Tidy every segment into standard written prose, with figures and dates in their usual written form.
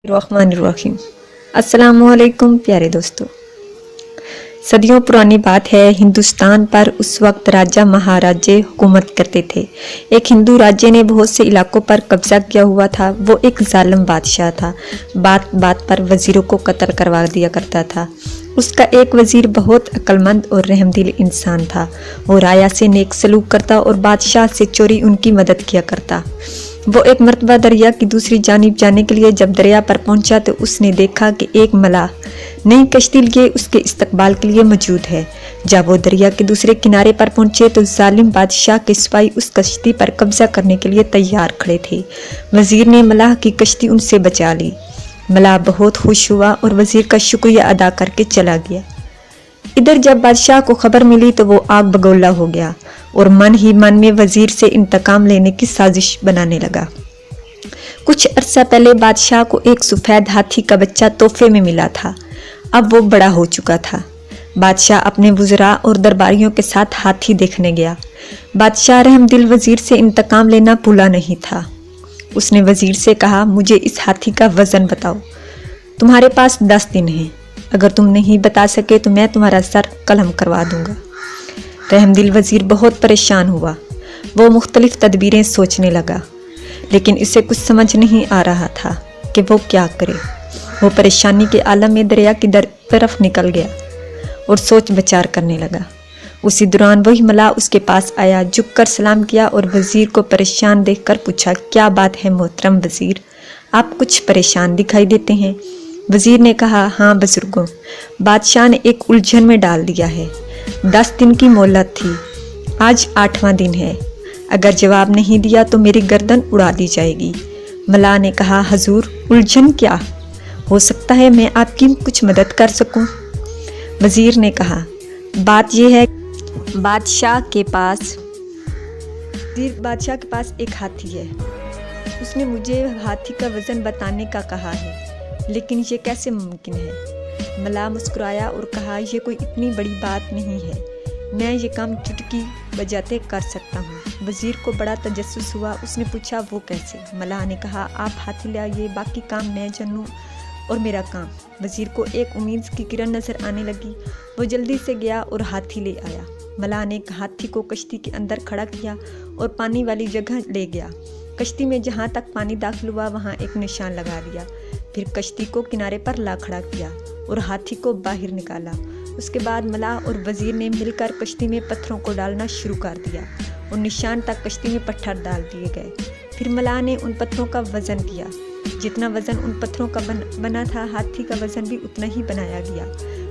रहमानिर्रहीम। अस्सलामुअलैकुम प्यारे दोस्तों। सदियों पुरानी बात है, हिंदुस्तान पर उस वक्त राजा महाराजे हुकूमत करते थे। एक हिंदू राज्य ने बहुत से इलाकों पर कब्जा किया हुआ था। वो एक जालिम बादशाह था। बात बात पर वजीरों को कत्ल करवा दिया करता था। उसका एक वजीर बहुत अक्लमंद और रहमदिल इंसान था। वो राया से नेक सलूक करता और बादशाह से चोरी उनकी मदद किया करता। वो एक मरतबा दरिया की दूसरी जानिब जाने के लिए जब दरिया पर पहुंचा तो उसने देखा कि एक मलाह नई कश्ती लिए उसके इस्तकबाल के लिए मौजूद है। जब वो दरिया के दूसरे किनारे पर पहुंचे तो जालिम बादशाह के सिपाही उस कश्ती पर कब्जा करने के लिए तैयार खड़े थे। वजीर ने मलाह की कश्ती उनसे बचा ली। मलाह बहुत खुश हुआ और वजीर का शुक्रिया अदा करके चला गया। इधर जब बादशाह को खबर मिली तो वो आग बगोला हो गया और मन ही मन में वजीर से इंतकाम लेने की साजिश बनाने लगा। कुछ अरसा पहले बादशाह को एक सफेद हाथी का बच्चा तोहफे में मिला था। अब वो बड़ा हो चुका था। बादशाह अपने वज़रा और दरबारियों के साथ हाथी देखने गया। बादशाह रहमदिल वजीर से इंतकाम लेना भूला नहीं था। उसने वजीर से कहा, मुझे इस हाथी का वजन बताओ। तुम्हारे पास 10 दिन हैं। अगर तुम नहीं बता सके तो मैं तुम्हारा सर कलम करवा दूंगा। रहमदिल वजीर बहुत परेशान हुआ। वो मुख्तलिफ तदबीरें सोचने लगा, लेकिन इसे कुछ समझ नहीं आ रहा था कि वो क्या करे। वो परेशानी के आलम में दरिया की तरफ निकल गया और सोच विचार करने लगा। उसी दौरान वही मलाह उसके पास आया, झुककर सलाम किया और वजीर को परेशान देखकर पूछा, क्या बात है मोहतरम वजीर, आप कुछ परेशान दिखाई देते हैं। वजीर ने कहा, हाँ बुजुर्गों, बादशाह ने एक उलझन में डाल दिया है। 10 दिन की मोहलत थी, आज 8वां दिन है। अगर जवाब नहीं दिया तो मेरी गर्दन उड़ा दी जाएगी। मलाह ने कहा, हजूर उलझन क्या? हो सकता है मैं आपकी कुछ मदद कर सकूं। वजीर ने कहा, बात यह है, बादशाह के पास एक हाथी है। उसने मुझे हाथी का वजन बताने का कहा है, लेकिन ये कैसे मुमकिन है? मलाह मुस्कुराया और कहा, यह कोई इतनी बड़ी बात नहीं है, मैं ये काम चुटकी बजाते कर सकता हूँ। वजीर को बड़ा तजस्सुस हुआ। उसने पूछा, वो कैसे? मलाह ने कहा, आप हाथी लाइए, बाकी काम मैं जानूँ और मेरा काम। वजीर को एक उम्मीद की किरण नजर आने लगी। वो जल्दी से गया और हाथी ले आया। मलाह ने हाथी को कश्ती के अंदर खड़ा किया और पानी वाली जगह ले गया। कश्ती में जहाँ तक पानी दाखिल हुआ वहाँ एक निशान लगा दिया। फिर कश्ती को किनारे पर ला खड़ा किया और हाथी को बाहर निकाला। उसके बाद मलाह और वजीर ने मिलकर कश्ती में पत्थरों को डालना शुरू कर दिया और निशान तक कश्ती में पत्थर डाल दिए गए। फिर मलाह ने उन पत्थरों का वजन किया। जितना वजन उन पत्थरों का बना था, हाथी का वजन भी उतना ही बनाया गया।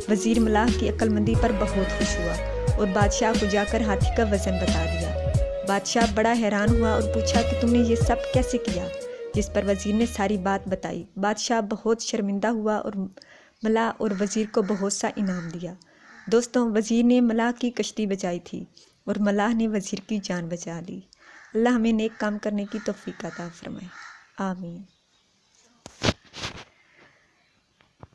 वजीर मलाह की अक्लमंदी पर बहुत खुश हुआ और बादशाह को जाकर हाथी का वजन बता दिया। बादशाह बड़ा हैरान हुआ और पूछा कि तुमने ये सब कैसे किया? जिस पर वजीर ने सारी बात बताई। बादशाह बहुत शर्मिंदा हुआ और मलाह और वजीर को बहुत सा इनाम दिया। दोस्तों, वजीर ने मलाह की कश्ती बचाई थी और मलाह ने वजीर की जान बचा ली। अल्लाह हमें नेक काम करने की तौफीक अता फरमाए। आमीन।